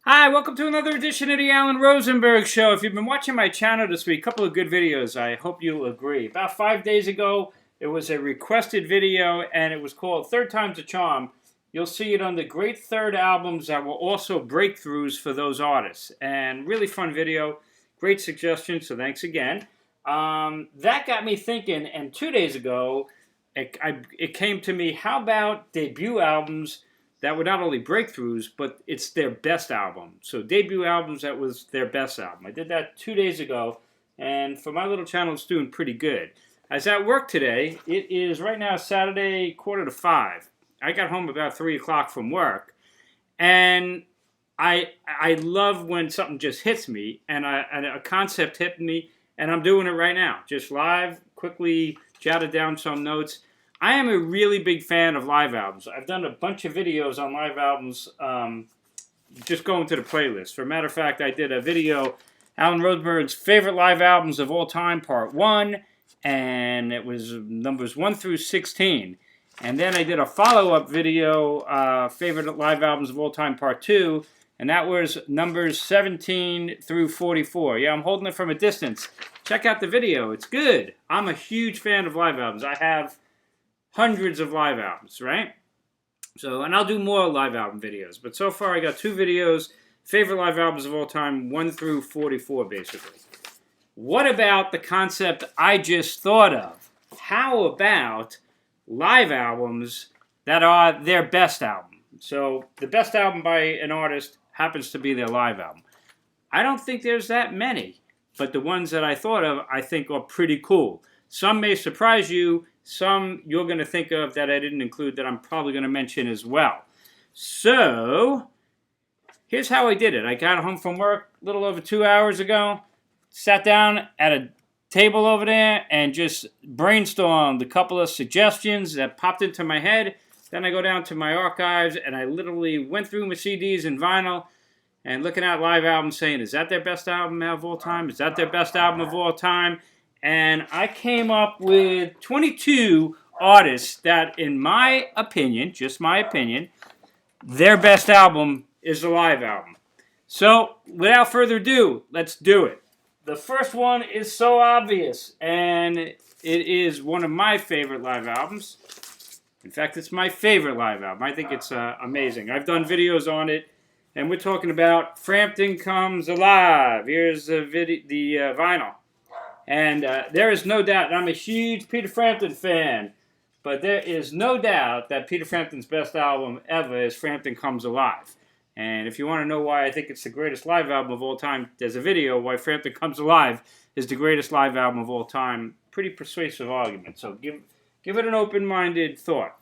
Hi, welcome to another edition of the Alan Rosenberg Show. If you've been watching my channel this week, a couple of good videos, I hope you'll agree. About 5 days ago, it was a requested video, and it was called Third Time's a Charm. You'll see it on the great third albums that were also breakthroughs for those artists. And really fun video, great suggestion, so thanks again. That got me thinking, and 2 days ago, it came to me, how about debut albums that were not only breakthroughs, but it's their best album. So debut albums that was their best album. I did that 2 days ago, and for my little channel, it's doing pretty good. I was at work today. It is right now Saturday, 4:45. I got home about 3 o'clock from work, and I love when something just hits me, and a concept hit me, and I'm doing it right now. Just live, quickly jotted down some notes. I am a really big fan of live albums. I've done a bunch of videos on live albums, just going to the playlist. For a matter of fact, I did a video, Alan Rosenberg's favorite live albums of all time, part 1, and it was numbers 1 through 16. And then I did a follow-up video, favorite live albums of all time, part 2, and that was numbers 17 through 44. Yeah, I'm holding it from a distance. Check out the video. It's good. I'm a huge fan of live albums. I have hundreds of live albums, right? So, and I'll do more live album videos. But so far, I got 2 videos, favorite live albums of all time, 1 through 44, basically. What about the concept I just thought of? How about live albums that are their best album? So, the best album by an artist happens to be their live album. I don't think there's that many, but the ones that I thought of, I think are pretty cool. Some may surprise you. Some you're going to think of that I didn't include that I'm probably going to mention as well. So, here's how I did it. I got home from work a little over 2 hours ago, sat down at a table over there, and just brainstormed a couple of suggestions that popped into my head. Then I go down to my archives, and I literally went through my CDs and vinyl, and looking at live albums saying, is that their best album of all time? Is that their best album of all time? And I came up with 22 artists that, in my opinion, just my opinion, their best album is the live album. So, without further ado, let's do it. The first one is so obvious, and it is one of my favorite live albums. In fact, it's my favorite live album. I think it's amazing. I've done videos on it, and we're talking about Frampton Comes Alive. Here's the vinyl. And there is no doubt, and I'm a huge Peter Frampton fan, but there is no doubt that Peter Frampton's best album ever is Frampton Comes Alive. And if you want to know why I think it's the greatest live album of all time, there's a video why Frampton Comes Alive is the greatest live album of all time. Pretty persuasive argument, so give it an open-minded thought.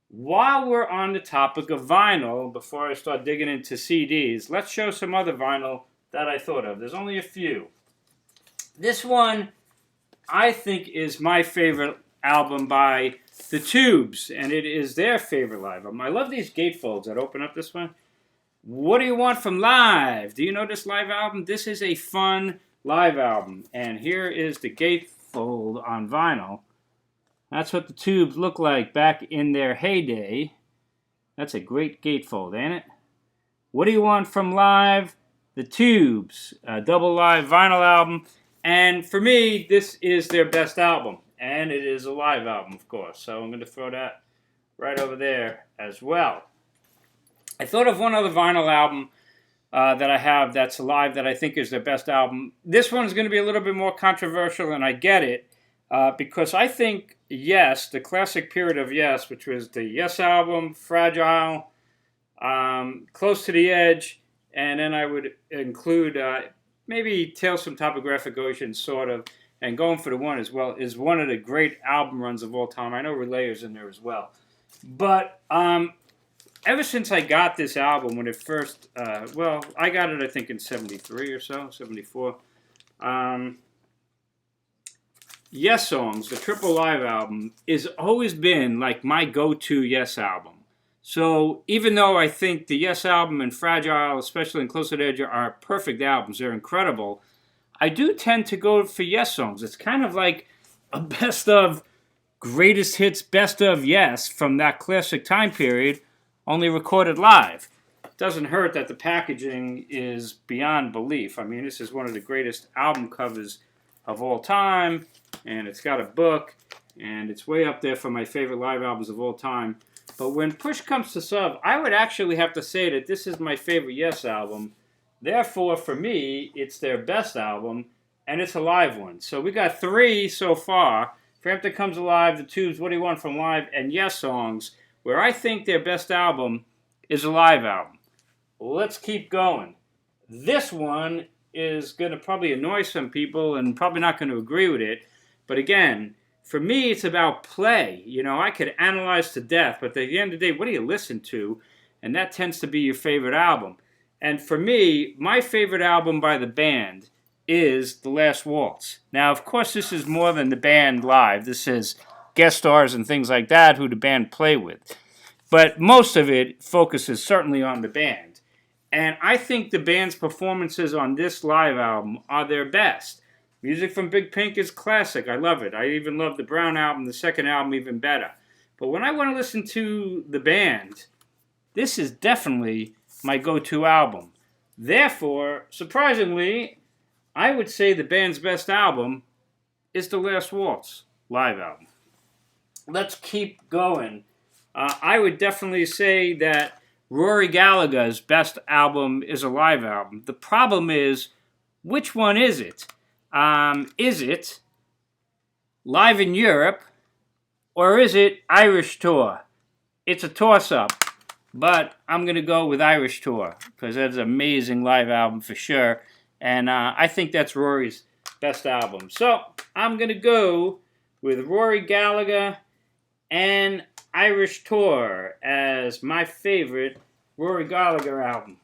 While we're on the topic of vinyl, before I start digging into CDs, let's show some other vinyl that I thought of. There's only a few. This one, I think, is my favorite album by The Tubes, and it is their favorite live album. I love these gatefolds that open up this way. What do you want from live? Do you know this live album? This is a fun live album, and here is the gatefold on vinyl. That's what The Tubes look like back in their heyday. That's a great gatefold, ain't it? What do you want from live? The Tubes, a double live vinyl album. And for me, this is their best album. And it is a live album, of course. So I'm going to throw that right over there as well. I thought of one other vinyl album that I have that's live that I think is their best album. This one's going to be a little bit more controversial, and I get it. Because I think Yes, the classic period of Yes, which was the Yes album, Fragile, Close to the Edge, and then I would include maybe Tales from Topographic Ocean, sort of, and Going for the One as well, is one of the great album runs of all time. I know Relayer's in there as well. But ever since I got this album, when it first, well, I got it, I think, in 73 or so, 74. Yes Songs, the triple live album, has always been like my go-to Yes album. So even though I think the Yes album and Fragile, especially in Close to the Edge, are perfect albums, they're incredible, I do tend to go for Yes Songs. It's kind of like a best of greatest hits, best of Yes from that classic time period, only recorded live. doesn't hurt that the packaging is beyond belief. I mean, this is one of the greatest album covers of all time, and it's got a book, and it's way up there for my favorite live albums of all time. But when push comes to shove, I would actually have to say that this is my favorite Yes album. Therefore, for me, it's their best album, and it's a live one. So we got 3 so far. Frampton Comes Alive, The Tubes, What Do You Want From Live, and Yes songs, where I think their best album is a live album. Let's keep going. This one is going to probably annoy some people and probably not going to agree with it. But again, for me, it's about play. You know, I could analyze to death, but at the end of the day, what do you listen to? And that tends to be your favorite album. And for me, my favorite album by the band is The Last Waltz. Now, of course, this is more than the band live. This is guest stars and things like that who the band play with. But most of it focuses certainly on the band. And I think the band's performances on this live album are their best. Music from Big Pink is classic. I love it. I even love the Brown album, the second album even better. But when I want to listen to the band, this is definitely my go-to album. Therefore, surprisingly, I would say the band's best album is The Last Waltz live album. Let's keep going. I would definitely say that Rory Gallagher's best album is a live album. The problem is, which one is it? Is it Live in Europe, or is it Irish Tour? It's a toss-up, but I'm going to go with Irish Tour, because that's an amazing live album for sure. And I think that's Rory's best album. So I'm going to go with Rory Gallagher and Irish Tour as my favorite Rory Gallagher album.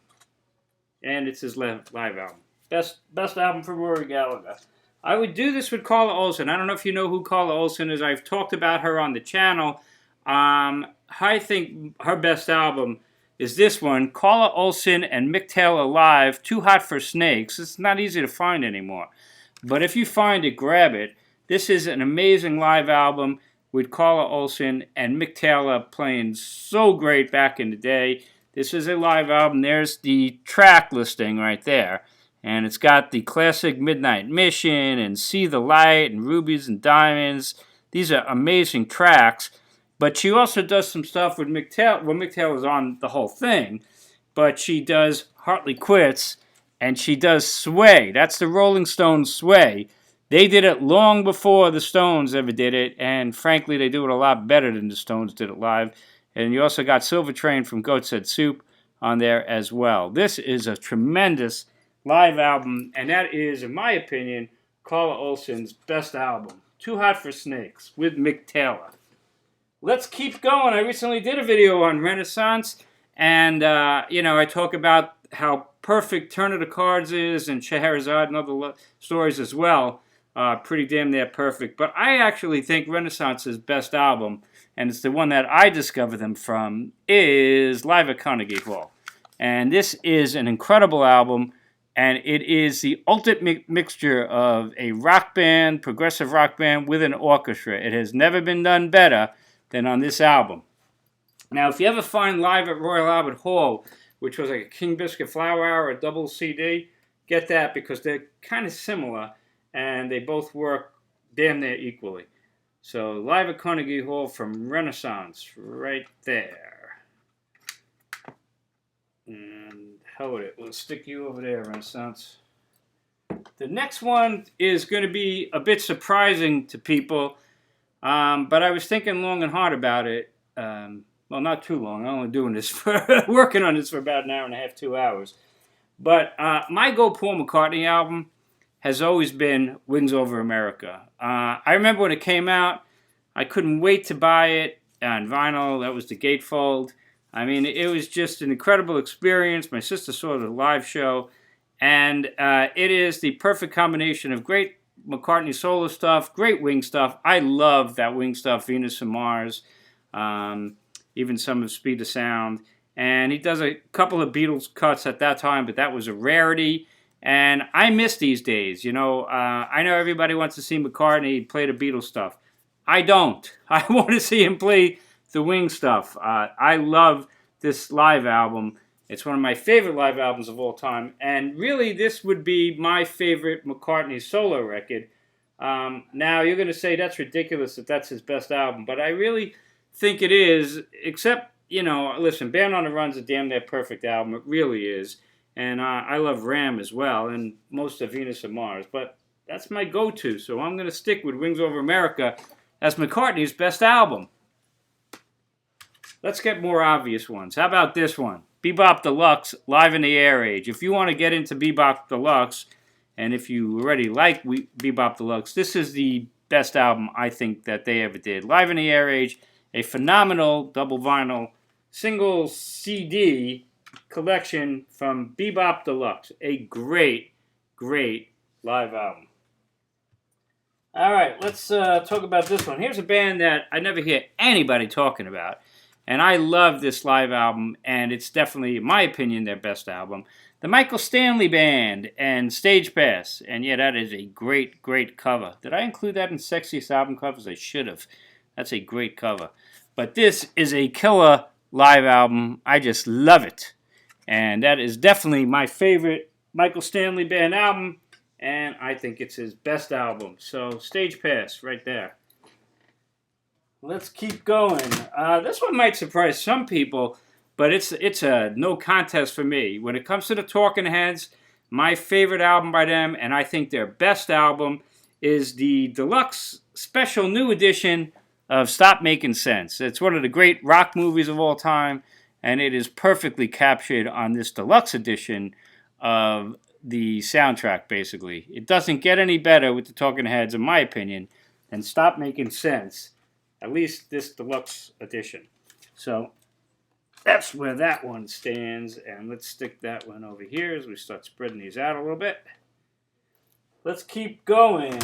And it's his live album. Best album for Rory Gallagher. I would do this with Cara Olsen. I don't know if you know who Cara Olsen is. I've talked about her on the channel. I think her best album is this one, Cara Olsen and Mick Taylor Live, Too Hot for Snakes. It's not easy to find anymore. But if you find it, grab it. This is an amazing live album with Cara Olsen and Mick Taylor playing so great back in the day. This is a live album. There's the track listing right there. And it's got the classic Midnight Mission and See the Light and Rubies and Diamonds. These are amazing tracks. But she also does some stuff with Mick Taylor. Well, Mick Taylor's on the whole thing. But she does Hartley Quits and she does Sway. That's the Rolling Stones Sway. They did it long before the Stones ever did it. And frankly, they do it a lot better than the Stones did it live. And you also got Silver Train from Goat's Head Soup on there as well. This is a tremendous live album, and that is, in my opinion, Cara Olsen's best album, Too Hot for Snakes, with Mick Taylor. Let's keep going. I recently did a video on Renaissance, and, I talk about how perfect Turn of the Cards is, and Scheherazade and other stories as well. Pretty damn near perfect. But I actually think Renaissance's best album, and it's the one that I discovered them from, is Live at Carnegie Hall. And this is an incredible album. And it is the ultimate mixture of a rock band, progressive rock band, with an orchestra. It has never been done better than on this album. Now, if you ever find Live at Royal Albert Hall, which was like a King Biscuit Flower Hour, a double CD, get that because they're kind of similar, and they both work damn near equally. So, Live at Carnegie Hall from Renaissance, right there. And hell with it. We'll stick you over there, Renaissance. The next one is going to be a bit surprising to people, but I was thinking long and hard about it. Well, not too long. I'm only doing this working on this for about an hour and a half, 2 hours. But my Go Paul McCartney album has always been Wings Over America. I remember when it came out, I couldn't wait to buy it on vinyl. That was the gatefold. I mean, it was just an incredible experience. My sister saw the live show, and it is the perfect combination of great McCartney solo stuff, great Wing stuff. I love that Wing stuff, Venus and Mars, even some of Speed of Sound. And he does a couple of Beatles cuts at that time, but that was a rarity. And I miss these days. I know everybody wants to see McCartney play the Beatles stuff. I don't. I want to see him play the Wing stuff. I love this live album. It's one of my favorite live albums of all time. And really, this would be my favorite McCartney solo record. Now, you're going to say that's ridiculous that that's his best album. But I really think it is, except, listen, Band on the Run's a damn near perfect album. It really is. And I love Ram as well, and most of Venus and Mars. But that's my go-to, so I'm going to stick with Wings Over America as McCartney's best album. Let's get more obvious ones. How about this one? Bebop Deluxe, Live in the Air Age. If you want to get into Bebop Deluxe, and if you already like Bebop Deluxe, this is the best album I think that they ever did. Live in the Air Age, a phenomenal double vinyl single CD collection from Bebop Deluxe. A great, great live album. All right, let's talk about this one. Here's a band that I never hear anybody talking about, and I love this live album, and it's definitely, in my opinion, their best album. The Michael Stanley Band and Stage Pass, and yeah, that is a great, great cover. Did I include that in Sexiest Album Covers? I should have. That's a great cover. But this is a killer live album. I just love it. And that is definitely my favorite Michael Stanley Band album, and I think it's his best album. So, Stage Pass, right there. Let's keep going. This one might surprise some people, but it's a no contest for me. When it comes to the Talking Heads, my favorite album by them, and I think their best album, is the Deluxe Special New Edition of Stop Making Sense. It's one of the great rock movies of all time, and it is perfectly captured on this deluxe edition of the soundtrack, basically. It doesn't get any better with the Talking Heads, in my opinion, than Stop Making Sense, at least this deluxe edition. So that's where that one stands, and let's stick that one over here as we start spreading these out a little bit. Let's keep going.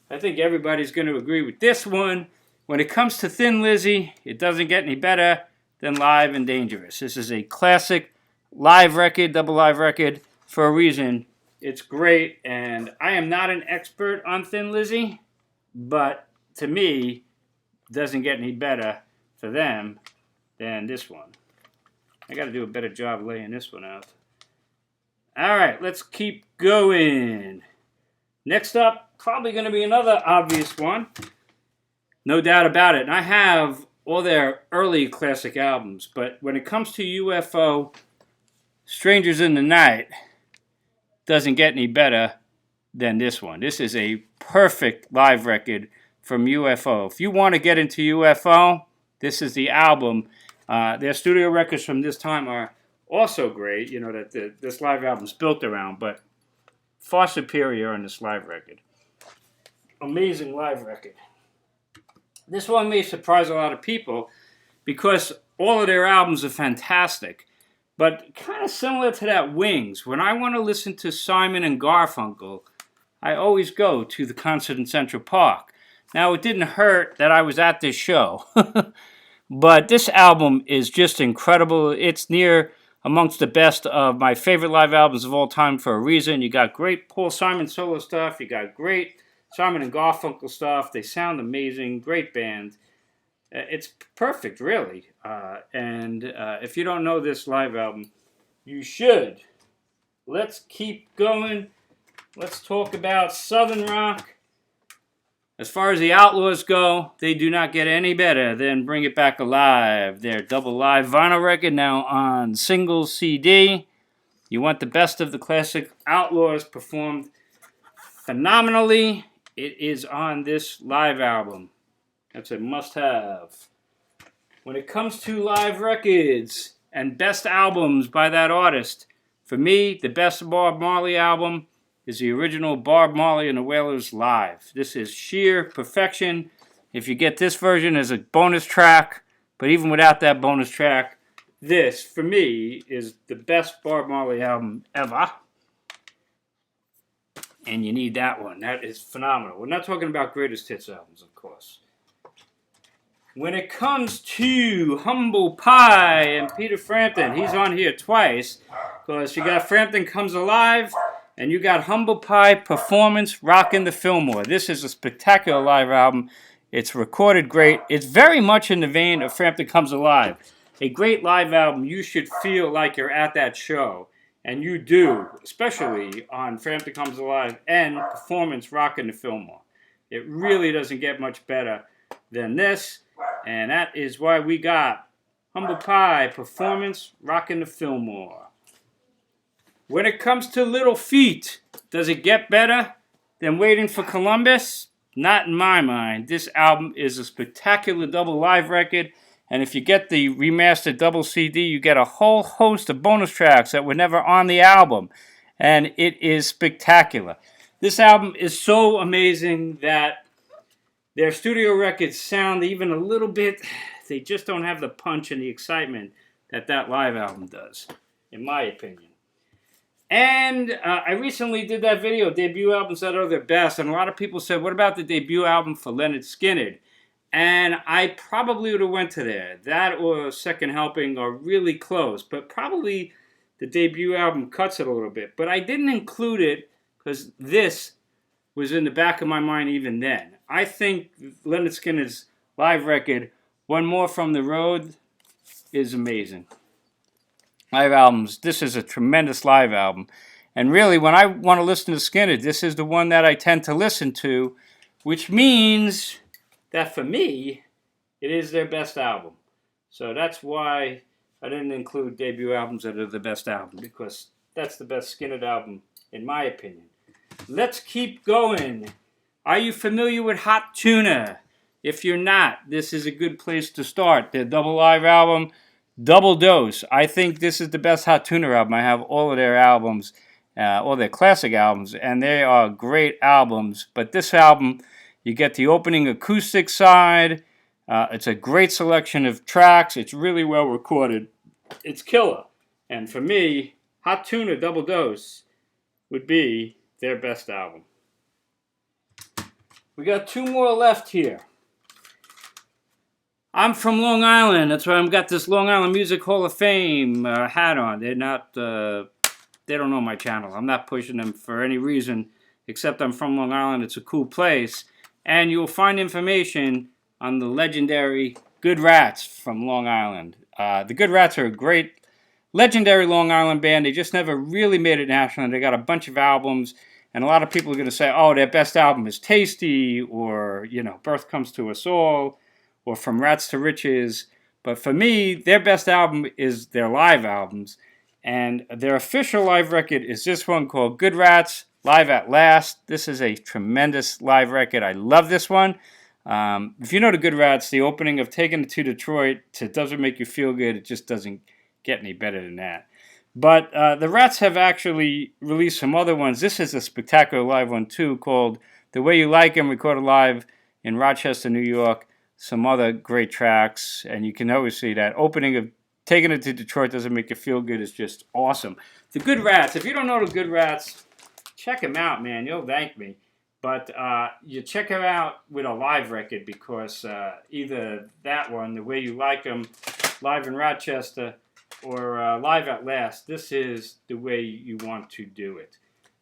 I think everybody's going to agree with this one. When it comes to Thin Lizzy, it doesn't get any better than Live and Dangerous. This is a classic live record, double live record, for a reason. It's great, and I am not an expert on Thin Lizzy, but to me, it doesn't get any better for them than this one. I got to do a better job laying this one out. All right, let's keep going. Next up, probably going to be another obvious one. No doubt about it. And I have all their early classic albums, but when it comes to UFO, Strangers in the Night doesn't get any better than this one. This is a perfect live record from UFO. If you want to get into UFO, this is the album. Their studio records from this time are also great, that this live album's built around, but far superior on this live record. Amazing live record. This one may surprise a lot of people because all of their albums are fantastic, but kind of similar to that Wings. When I want to listen to Simon and Garfunkel, I always go to the concert in Central Park. Now, it didn't hurt that I was at this show, but this album is just incredible. It's near amongst the best of my favorite live albums of all time for a reason. You got great Paul Simon solo stuff. You got great Simon and Garfunkel stuff. They sound amazing. Great band. It's perfect, really. And if you don't know this live album, you should. Let's keep going. Let's talk about Southern rock. As far as the Outlaws go, they do not get any better than Bring It Back Alive. Their double live vinyl record now on single CD. You want the best of the classic Outlaws performed phenomenally. It is on this live album. That's a must-have. When it comes to live records and best albums by that artist, for me, the best Barb Marley album is the original Barb Marley and the Wailers live. This is sheer perfection. If you get this version as a bonus track, but even without that bonus track, this, for me, is the best Barb Marley album ever. And you need that one. That is phenomenal. We're not talking about greatest hits albums, of course. When it comes to Humble Pie and Peter Frampton, he's on here twice, because you got Frampton Comes Alive, and you got Humble Pie Performance Rockin' the Fillmore. This is a spectacular live album. It's recorded great. It's very much in the vein of Frampton Comes Alive. a great live album, you should feel like you're at that show. And you do, especially on Frampton Comes Alive and Performance Rockin' the Fillmore. It really doesn't get much better than this. And that is why we got Humble Pie, Performance Rockin' the Fillmore. When it comes to Little Feat, does it get better than Waiting for Columbus? Not in my mind. This album is a spectacular double live record. And if you get the remastered double CD, you get a whole host of bonus tracks that were never on the album. And it is spectacular. This album is so amazing that their studio records sound even a little bit, they just don't have the punch and the excitement that that live album does, in my opinion. And I recently did that video, debut albums that are their best. And a lot of people said, what about the debut album for Leonard Skinner? And I probably would have went to there. That or Second Helping are really close. But probably the debut album cuts it a little bit. But I didn't include it because this was in the back of my mind even then. I think Leonard Skinner's live record, One More from the Road, is amazing. Live albums, this is a tremendous live album. And really, when I want to listen to Skinner, this is the one that I tend to listen to, which means that for me, it is their best album. So that's why I didn't include debut albums that are the best album, because that's the best Skinner album, in my opinion. Let's keep going. Are you familiar with Hot Tuna? If you're not, this is a good place to start. Their double live album, Double Dose. I think this is the best Hot Tuna album. I have all of their albums, all their classic albums, and they are great albums. But this album, you get the opening acoustic side. It's a great selection of tracks. It's really well recorded. It's killer. And for me, Hot Tuna Double Dose would be their best album. We got two more left here. I'm from Long Island. That's why I've got this Long Island Music Hall of Fame hat on. They're not, they don't know my channel. I'm not pushing them for any reason except I'm from Long Island. It's a cool place. And you'll find information on the legendary Good Rats from Long Island. The Good Rats are a great, legendary Long Island band. They just never really made it national. They got a bunch of albums. And a lot of people are going to say, oh, their best album is Tasty, or, you know, Birth Comes to Us All, or From Rats to Riches. But for me, their best album is their live albums. And their official live record is this one called Good Rats, Live at Last. This is a tremendous live record. I love this one. If you know the Good Rats, the opening of Taking It to Detroit, it doesn't make you feel good. It just doesn't get any better than that. But the Rats have actually released some other ones. This is a spectacular live one, too, called The Way You Like 'Em, recorded live in Rochester, New York. Some other great tracks. And you can always see that opening of Taking It to Detroit Doesn't Make You Feel Good is just awesome. The Good Rats, if you don't know the Good Rats, check them out, man. You'll thank me. But you check them out with a live record, because either that one, The Way You Like 'Em, live in Rochester, or Live at Last. This is the way you want to do it.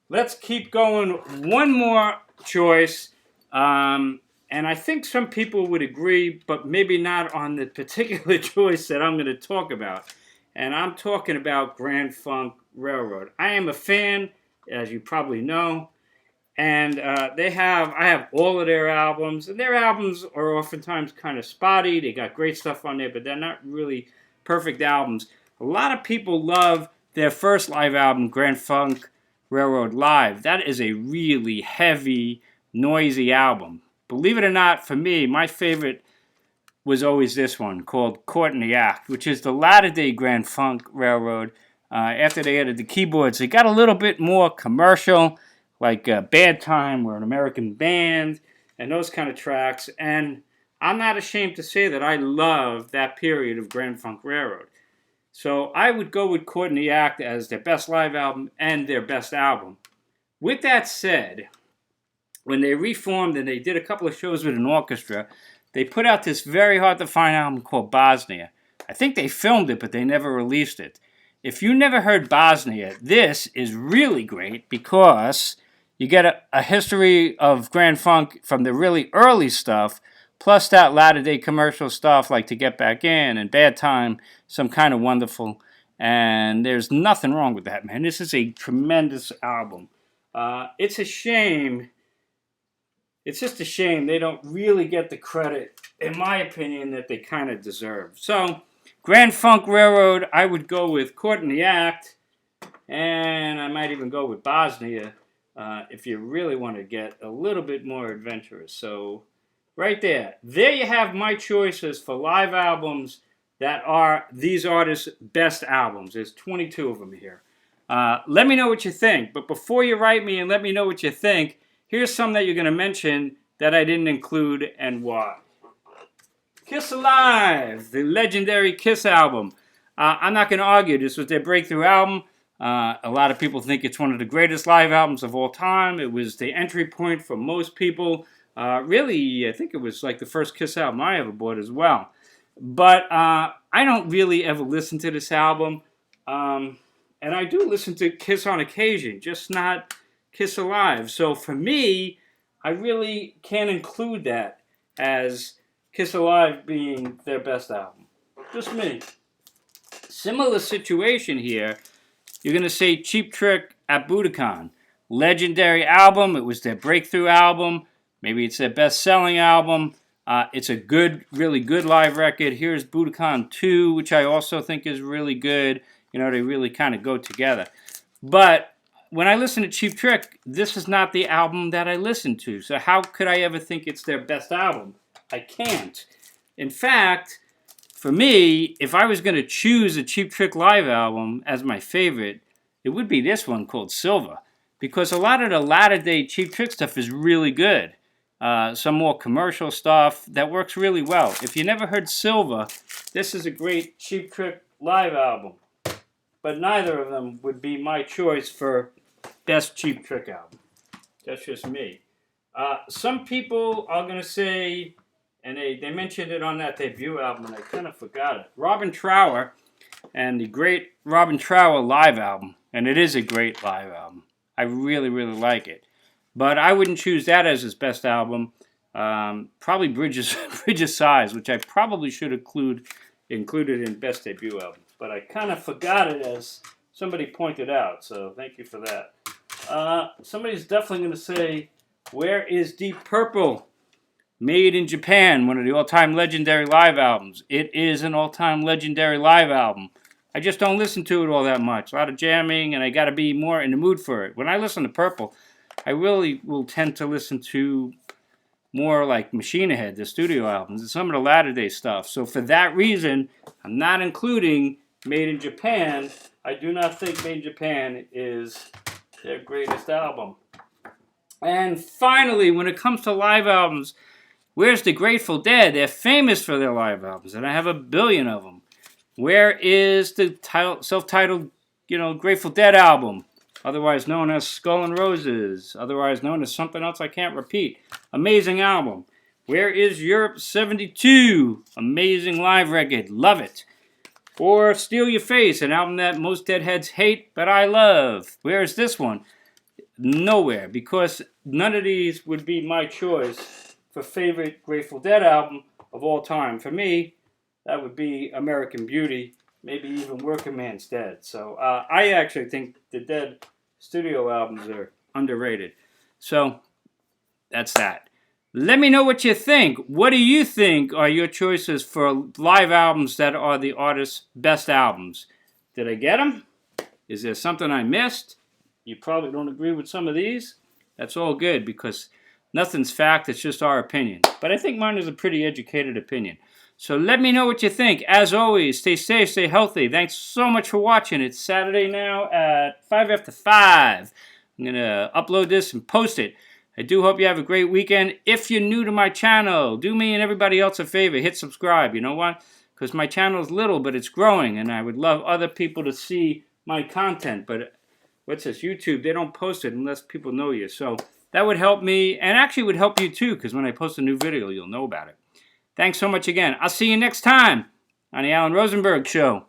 Let's keep going. One more choice. And I think some people would agree, but maybe not on the particular choice that I'm going to talk about. And I'm talking about Grand Funk Railroad. I am a fan, as you probably know. And I have all of their albums. And their albums are oftentimes kind of spotty. They got great stuff on there, but they're not really perfect albums. A lot of people love their first live album, Grand Funk Railroad Live. That is a really heavy, noisy album. Believe it or not, for me, my favorite was always this one, called Caught in the Act, which is the latter-day Grand Funk Railroad. After they added the keyboards, it got a little bit more commercial, like Bad Time, or An American Band, and those kind of tracks. And I'm not ashamed to say that I love that period of Grand Funk Railroad. So I would go with Caught in the Act as their best live album and their best album. With that said, when they reformed and they did a couple of shows with an orchestra, they put out this very hard-to-find album called Bosnia. I think they filmed it, but they never released it. If you never heard Bosnia, this is really great, because you get a history of Grand Funk from the really early stuff plus that latter-day commercial stuff like To Get Back In and Bad Time, Some Kind of Wonderful. And there's nothing wrong with that, man. This is a tremendous album. It's a shame. It's just a shame they don't really get the credit, in my opinion, that they kind of deserve. So, Grand Funk Railroad, I would go with Caught in the Act. And I might even go with Bosnia if you really want to get a little bit more adventurous. So, right there. There you have my choices for live albums that are these artists' best albums. There's 22 of them here. Let me know what you think. But before you write me and let me know what you think, here's some that you're going to mention that I didn't include and why. Kiss Alive, the legendary Kiss album. I'm not going to argue. This was their breakthrough album. A lot of people think it's one of the greatest live albums of all time. It was the entry point for most people. Really, I think it was like the first Kiss album I ever bought as well. But I don't really ever listen to this album. And I do listen to Kiss on occasion, just not Kiss Alive. So for me, I really can't include that as Kiss Alive being their best album. Just me. Similar situation here. You're going to say Cheap Trick at Budokan. Legendary album. It was their breakthrough album. Maybe it's their best-selling album. It's a good, really good live record. Here's Budokan 2, which I also think is really good. You know, they really kind of go together. But when I listen to Cheap Trick, this is not the album that I listen to. So how could I ever think it's their best album? I can't. In fact, for me, if I was going to choose a Cheap Trick live album as my favorite, it would be this one called Silver. Because a lot of the latter-day Cheap Trick stuff is really good. Some more commercial stuff that works really well. If you never heard Silver, this is a great Cheap Trick live album. But neither of them would be my choice for best Cheap Trick album. That's just me. Some people are going to say, and they mentioned it on that debut album, and I kind of forgot it. Robin Trower and the great Robin Trower live album. And it is a great live album. I really, really like it. But I wouldn't choose that as his best album. Probably Bridges Size, which I probably should included in best debut album. But I kind of forgot it as somebody pointed out. So thank you for that. Somebody's definitely going to say, where is Deep Purple? Made in Japan, one of the all-time legendary live albums. It is an all-time legendary live album. I just don't listen to it all that much. A lot of jamming, and I got to be more in the mood for it. When I listen to Purple, I really will tend to listen to more like Machine Head, the studio albums, and some of the latter-day stuff. So for that reason, I'm not including Made in Japan. I do not think Made in Japan is their greatest album. And finally, when it comes to live albums, where's the Grateful Dead? They're famous for their live albums, and I have a billion of them. Where is the self-titled, Grateful Dead album? Otherwise known as Skull and Roses. Otherwise known as something else I can't repeat. Amazing album. Where is Europe 72? Amazing live record. Love it. Or Steal Your Face, an album that most Deadheads hate, but I love. Where is this one? Nowhere, because none of these would be my choice for favorite Grateful Dead album of all time. For me, that would be American Beauty, maybe even Working Man's Dead. So I actually think the Dead studio albums are underrated. So that's that. Let me know what you think. What do you think are your choices for live albums that are the artist's best albums? Did I get them? Is there something I missed? You probably don't agree with some of these. That's all good because nothing's fact. It's just our opinion. But I think mine is a pretty educated opinion. So let me know what you think. As always, stay safe, stay healthy. Thanks so much for watching. It's Saturday now at 5 after 5. I'm going to upload this and post it. I do hope you have a great weekend. If you're new to my channel, do me and everybody else a favor. Hit subscribe. You know what? Because my channel is little, but it's growing. And I would love other people to see my content. But what's this? YouTube, they don't post it unless people know you. So that would help me. And actually would help you too. Because when I post a new video, you'll know about it. Thanks so much again. I'll see you next time on the Alan Rosenberg Show.